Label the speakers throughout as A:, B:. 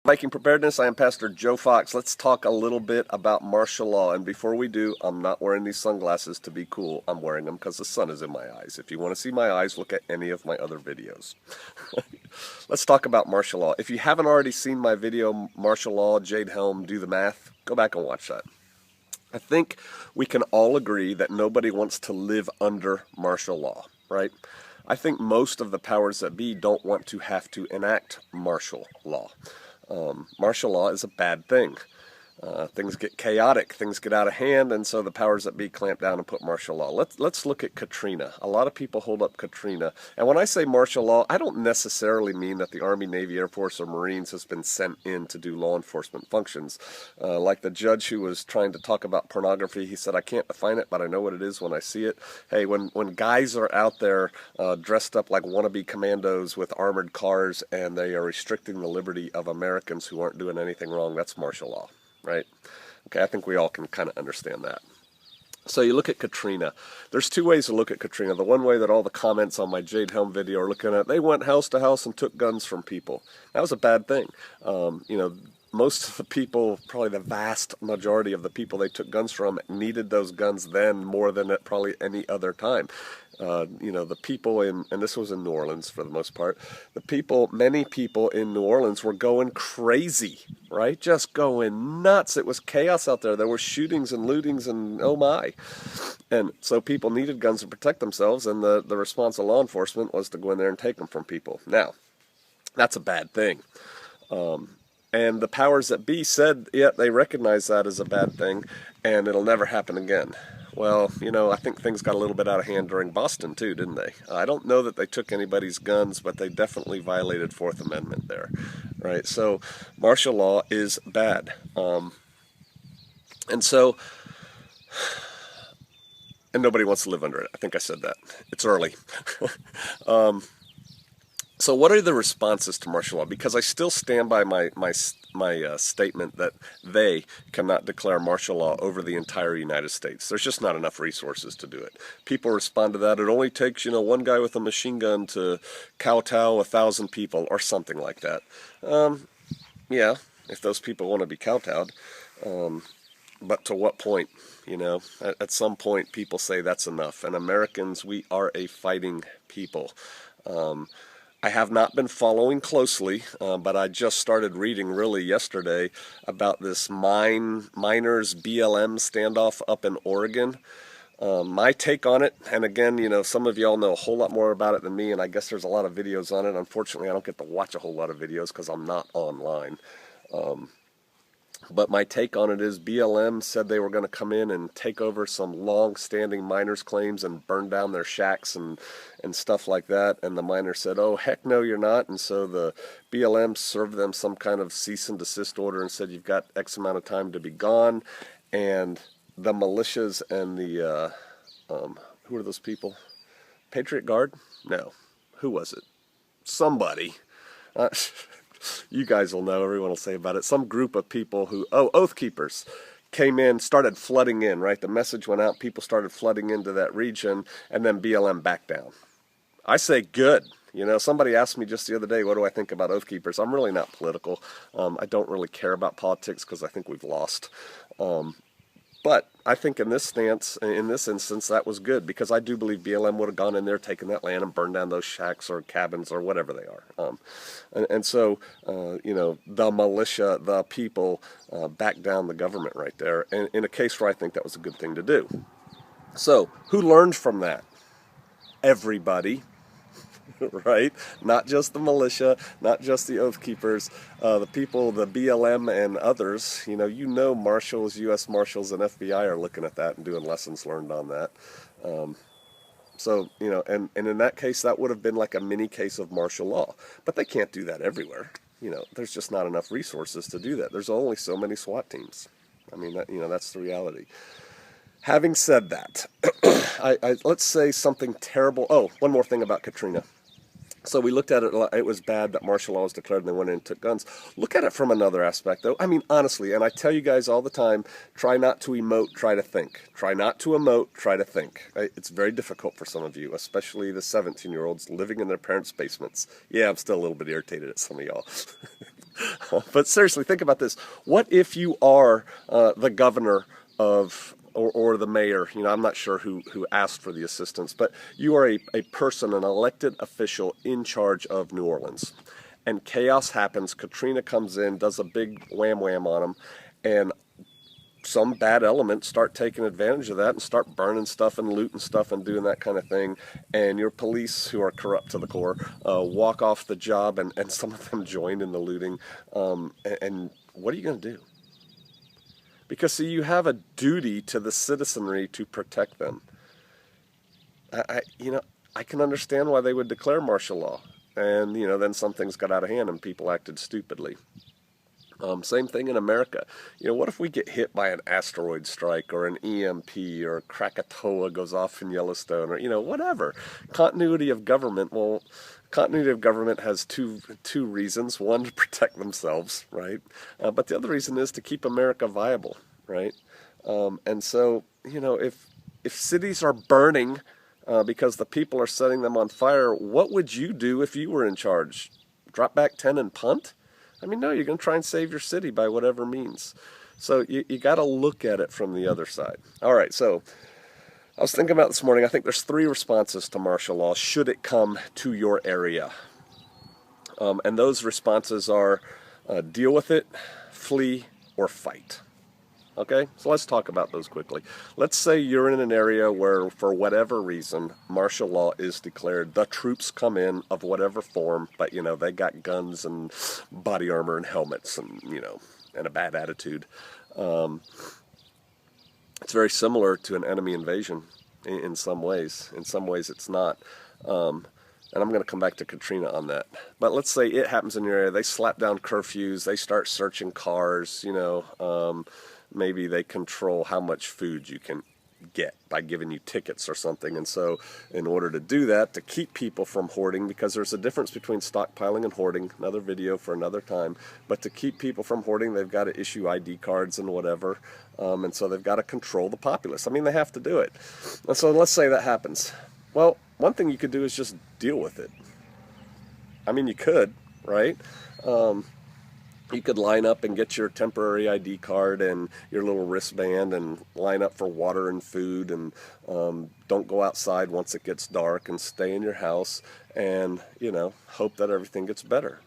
A: Viking Preparedness. I am Pastor Joe Fox. Let's talk a little bit about martial law. And before we do, I'm not wearing these sunglasses to be cool. I'm wearing them because the sun is in my eyes. If you want to see my eyes, look at any of my other videos. Let's talk about martial law. If you haven't already seen my video, Martial Law, Jade Helm, Do the Math, go back and watch that. I think we can all agree that nobody wants to live under martial law, right? I think most of the powers that be don't want to have to enact martial law. Martial law is a bad thing. Things get chaotic, things get out of hand, and so the powers that be clamp down and put martial law. Let's look at Katrina. A lot of people hold up Katrina. And when I say martial law, I don't necessarily mean that the Army, Navy, Air Force, or Marines has been sent in to do law enforcement functions. Like the judge who was trying to talk about pornography, he said, I can't define it, but I know what it is when I see it. Hey, when guys are out there dressed up like wannabe commandos with armored cars and they are restricting the liberty of Americans who aren't doing anything wrong, that's martial law. Right? Okay, I think we all can kind of understand that. So you look at Katrina. There's two ways to look at Katrina. The one way that all the comments on my Jade Helm video are looking at, they went house to house and took guns from people. That was a bad thing. Most of the people, probably the vast majority of the people they took guns from needed those guns then more than at probably any other time. The people and this was in New Orleans for the most part, many people in New Orleans were going crazy, right? Just going nuts. It was chaos out there. There were shootings and lootings and oh my. And so people needed guns to protect themselves, and the response of law enforcement was to go in there and take them from people. Now, that's a bad thing. And the powers that be said, yeah, they recognize that as a bad thing, and it'll never happen again. Well, I think things got a little bit out of hand during Boston, too, didn't they? I don't know that they took anybody's guns, but they definitely violated Fourth Amendment there, right? So martial law is bad. And nobody wants to live under it. I think I said that. It's early. So what are the responses to martial law? Because I still stand by my statement that they cannot declare martial law over the entire United States. There's just not enough resources to do it. People respond to that. It only takes, one guy with a machine gun to kowtow 1,000 people or something like that. Yeah, if those people want to be kowtowed. But to what point? At some point people say that's enough. And Americans, we are a fighting people. I have not been following closely, but I just started reading really yesterday about this miners BLM standoff up in Oregon. My take on it, and again, some of y'all know a whole lot more about it than me, and I guess there's a lot of videos on it. Unfortunately, I don't get to watch a whole lot of videos because I'm not online. But my take on it is BLM said they were going to come in and take over some long-standing miners' claims and burn down their shacks and stuff like that. And the miners said, oh, heck no, you're not. And so the BLM served them some kind of cease and desist order and said, you've got X amount of time to be gone. And the militias and the, who are those people? Patriot Guard? No. Who was it? Somebody. You guys will know, everyone will say about it. Some group of people Oath Keepers came in, started flooding in, right? The message went out, people started flooding into that region, and then BLM backed down. I say good. Somebody asked me just the other day, what do I think about Oath Keepers? I'm really not political. I don't really care about politics because I think we've lost. But I think in this instance, that was good because I do believe BLM would have gone in there, taken that land, and burned down those shacks or cabins or whatever they are. So the militia, the people, backed down the government right there in a case where I think that was a good thing to do. So who learned from that? Everybody. Right? Not just the militia, not just the Oath Keepers, the people, the BLM and others. Marshals, U.S. Marshals, and FBI are looking at that and doing lessons learned on that. And in that case, that would have been like a mini case of martial law. But they can't do that everywhere. There's just not enough resources to do that. There's only so many SWAT teams. I mean, that's the reality. Having said that, let's say something terrible. Oh, one more thing about Katrina. So we looked at it, it was bad that martial law was declared and they went in and took guns. Look at it from another aspect, though. I mean, honestly, and I tell you guys all the time, try not to emote, try to think. Try not to emote, try to think. It's very difficult for some of you, especially the 17-year-olds living in their parents' basements. Yeah, I'm still a little bit irritated at some of y'all. But seriously, think about this. What if you are the governor of, or the mayor? You know, I'm not sure who asked for the assistance, but you are a person, an elected official in charge of New Orleans. And chaos happens. Katrina comes in, does a big wham wham on them, and some bad elements start taking advantage of that and start burning stuff and looting stuff and doing that kind of thing. And your police, who are corrupt to the core, walk off the job, and some of them join in the looting. And what are you going to do? Because, see, you have a duty to the citizenry to protect them. I can understand why they would declare martial law. And, then some things got out of hand and people acted stupidly. Same thing in America. What if we get hit by an asteroid strike or an EMP or Krakatoa goes off in Yellowstone or, whatever. Continuity of government, well, continuity of government has two reasons. One, to protect themselves, right? But the other reason is to keep America viable, right? And so, if cities are burning because the people are setting them on fire, what would you do if you were in charge? Drop back 10 and punt? I mean, no, you're going to try and save your city by whatever means. So you got to look at it from the other side. All right, so I was thinking about this morning, I think there's 3 responses to martial law should it come to your area. And those responses are deal with it, flee, or fight. Okay, so let's talk about those quickly. Let's say you're in an area where, for whatever reason, martial law is declared. The troops come in of whatever form, but, they got guns and body armor and helmets and, and a bad attitude. It's very similar to an enemy invasion in some ways. In some ways, it's not. And I'm going to come back to Katrina on that. But let's say it happens in your area. They slap down curfews. They start searching cars, maybe they control how much food you can get by giving you tickets or something. And so in order to do that, to keep people from hoarding, because there's a difference between stockpiling and hoarding, another video for another time, but to keep people from hoarding, they've got to issue ID cards and whatever. And so they've got to control the populace. I mean, they have to do it. And so let's say that happens. Well, one thing you could do is just deal with it. I mean, you could, right? You could line up and get your temporary ID card and your little wristband and line up for water and food, and don't go outside once it gets dark, and stay in your house and, hope that everything gets better.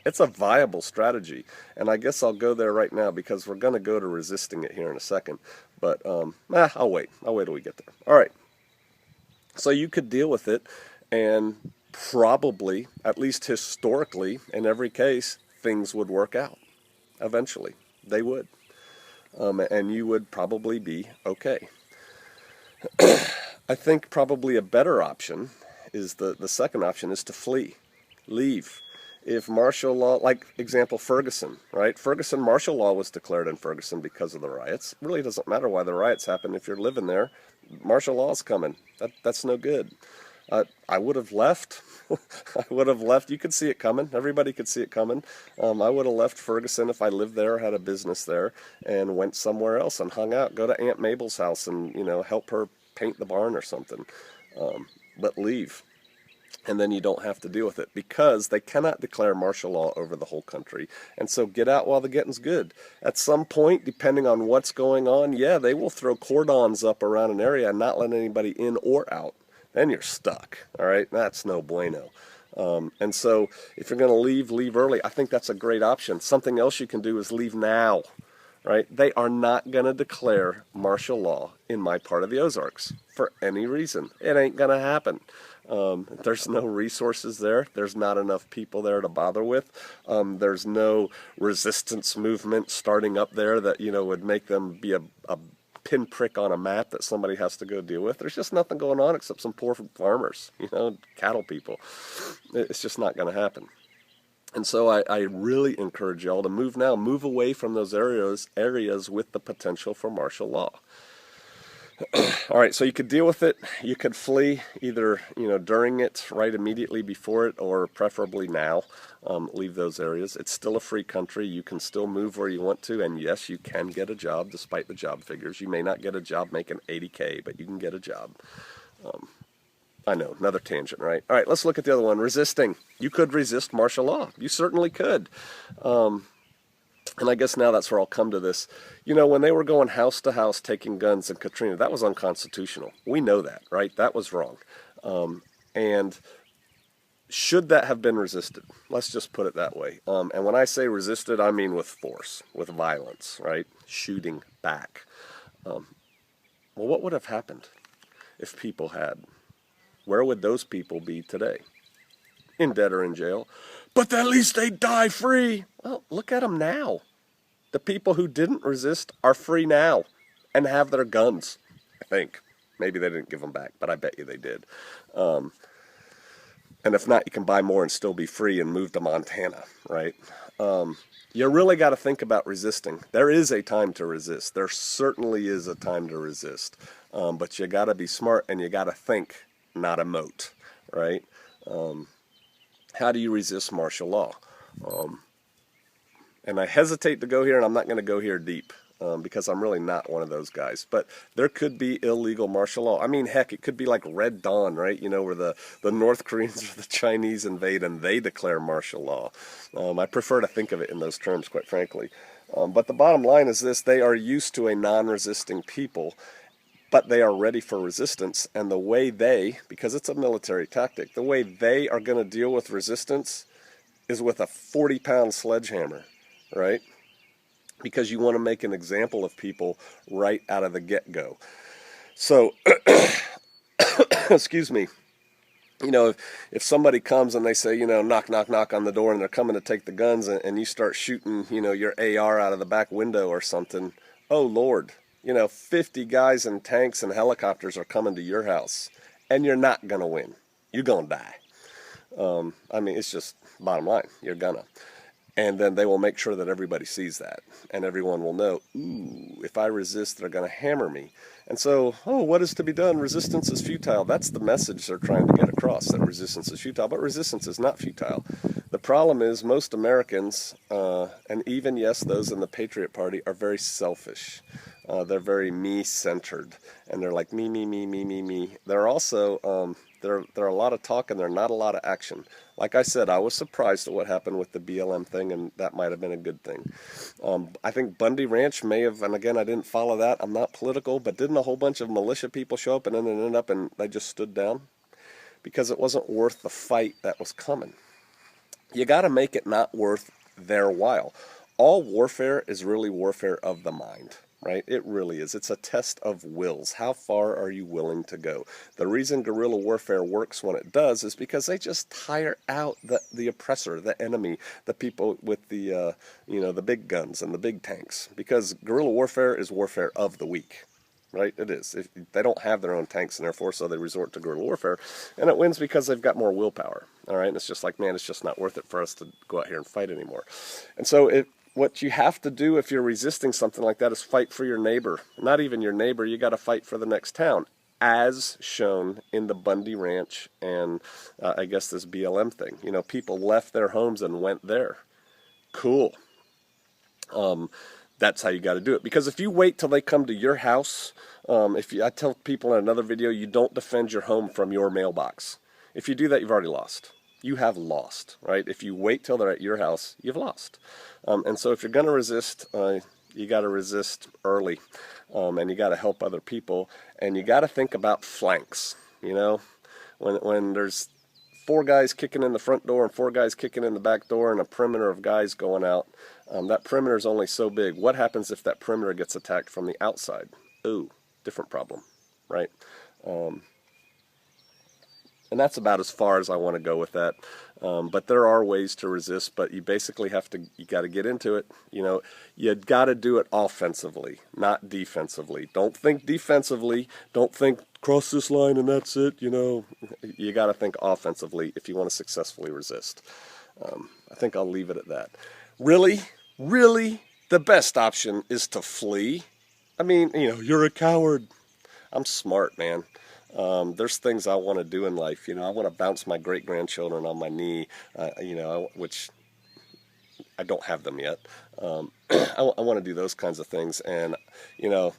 A: It's a viable strategy, and I guess I'll go there right now because we're going to go to resisting it here in a second. But I'll wait. I'll wait till we get there. All right. So you could deal with it, and probably, at least historically, in every case, things would work out. Eventually, they would. And you would probably be okay. I think probably a better option is the second option is to flee. Leave. If martial law, like example Ferguson, right? Ferguson, martial law was declared in Ferguson because of the riots. It really doesn't matter why the riots happen. If you're living there, martial law's coming. That's no good. I would have left. I would have left. You could see it coming. Everybody could see it coming. I would have left Ferguson if I lived there or had a business there and went somewhere else and hung out. Go to Aunt Mabel's house and, help her paint the barn or something. But leave. And then you don't have to deal with it because they cannot declare martial law over the whole country. And so get out while the getting's good. At some point, depending on what's going on, yeah, they will throw cordons up around an area and not let anybody in or out. Then you're stuck, all right? That's no bueno. And so if you're going to leave early. I think that's a great option. Something else you can do is leave now, right? They are not going to declare martial law in my part of the Ozarks for any reason. It ain't going to happen. There's no resources there. There's not enough people there to bother with. There's no resistance movement starting up there that, would make them be a pinprick on a map that somebody has to go deal with. There's just nothing going on except some poor farmers, cattle people. It's just not going to happen. And so I really encourage y'all to move now. Move away from those areas with the potential for martial law. All right, so you could deal with it. You could flee either, during it, right immediately before it, or preferably now. Leave those areas. It's still a free country. You can still move where you want to, and yes, you can get a job despite the job figures. You may not get a job making $80K, but you can get a job. I know, another tangent, right? All right, let's look at the other one. Resisting. You could resist martial law. You certainly could. And I guess now that's where I'll come to this. You know, when they were going house to house taking guns in Katrina, that was unconstitutional. We know that, right? That was wrong. And should that have been resisted? Let's just put it that way. And when I say resisted, I mean with force, with violence, right? Shooting back. Well, what would have happened if people had? Where would those people be today? In debt or in jail. But at least they die free. Well, look at them now. The people who didn't resist are free now and have their guns, I think. Maybe they didn't give them back, but I bet you they did. And if not, you can buy more and still be free and move to Montana, right? You really got to think about resisting. There is a time to resist. There certainly is a time to resist. But you got to be smart and you got to think, not emote, right? How do you resist martial law? And I hesitate to go here, and I'm not going to go here deep because I'm really not one of those guys. But there could be illegal martial law. I mean, heck, it could be like Red Dawn, right? You know, where the North Koreans or the Chinese invade and they declare martial law. I prefer to think of it in those terms, quite frankly. But the bottom line is this. They are used to a non-resisting people, but they are ready for resistance. And the way they, because it's a military tactic, the way they are going to deal with resistance is with a 40-pound sledgehammer, right? Because you want to make an example of people right out of the get-go. So, excuse me, you know, if somebody comes and they say, you know, knock, knock, knock on the door and they're coming to take the guns and you start shooting, you know, your AR out of the back window or something, oh, Lord. You know, 50 guys in tanks and helicopters are coming to your house, and you're not going to win. You're going to die. I mean, it's just bottom line. You're going to. And then they will make sure that everybody sees that, and everyone will know, ooh, if I resist, they're going to hammer me. And so, oh, what is to be done? Resistance is futile. That's the message they're trying to get across, that resistance is futile. But resistance is not futile. The problem is most Americans, and even, yes, those in the Patriot Party, are very selfish. They're very me-centered, and they're like me, me, me, me, me, me. They're also, there are a lot of talk and there are not a lot of action. Like I said, I was surprised at what happened with the BLM thing, and that might have been a good thing. I think Bundy Ranch may have, and again, I didn't follow that. I'm not political, but didn't a whole bunch of militia people show up and then ended up and they just stood down? Because it wasn't worth the fight that was coming. You got to make it not worth their while. All warfare is really warfare of the mind. Right? It really is. It's a test of wills. How far are you willing to go? The reason guerrilla warfare works when it does is because they just tire out the oppressor, the enemy, the people with the the big guns and the big tanks. Because guerrilla warfare is warfare of the weak. Right? It is. If they don't have their own tanks and therefore so they resort to guerrilla warfare, and it wins because they've got more willpower. All right? And it's just like, man, it's just not worth it for us to go out here and fight anymore. And so what you have to do if you're resisting something like that is fight for your neighbor. Not even your neighbor, you got to fight for the next town, as shown in the Bundy Ranch and I guess this BLM thing. You know, people left their homes and went there. Cool. That's how you got to do it. Because if you wait till they come to your house, I tell people in another video, you don't defend your home from your mailbox. If you do that, you've already lost. You have lost, right? If you wait till they're at your house, you've lost. And so if you're going to resist, you got to resist early, and you got to help other people, and you got to think about flanks. You know, when there's 4 guys kicking in the front door and 4 guys kicking in the back door and a perimeter of guys going out, that perimeter is only so big. What happens if that perimeter gets attacked from the outside? Ooh, different problem, right? And that's about as far as I want to go with that. But there are ways to resist, but you basically you got to get into it. You know, you got to do it offensively, not defensively. Don't think defensively. Don't think cross this line and that's it. You know, you got to think offensively if you want to successfully resist. I think I'll leave it at that. Really, the best option is to flee. I mean, you know, you're a coward. I'm smart, man. There's things I want to do in life. You know, I want to bounce my great-grandchildren on my knee, which I don't have them yet. I want to do those kinds of things. And, you know,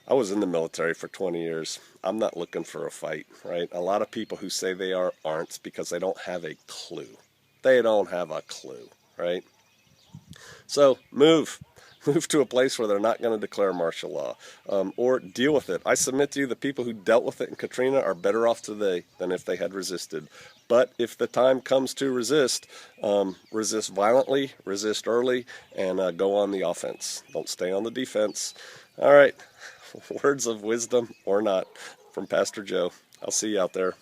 A: I was in the military for 20 years. I'm not looking for a fight, right? A lot of people who say they aren't because they don't have a clue. They don't have a clue, right? So move. Move to a place where they're not going to declare martial law, or deal with it. I submit to you the people who dealt with it in Katrina are better off today than if they had resisted. But if the time comes to resist, resist violently, resist early, and go on the offense. Don't stay on the defense. All right, words of wisdom or not from Pastor Joe. I'll see you out there.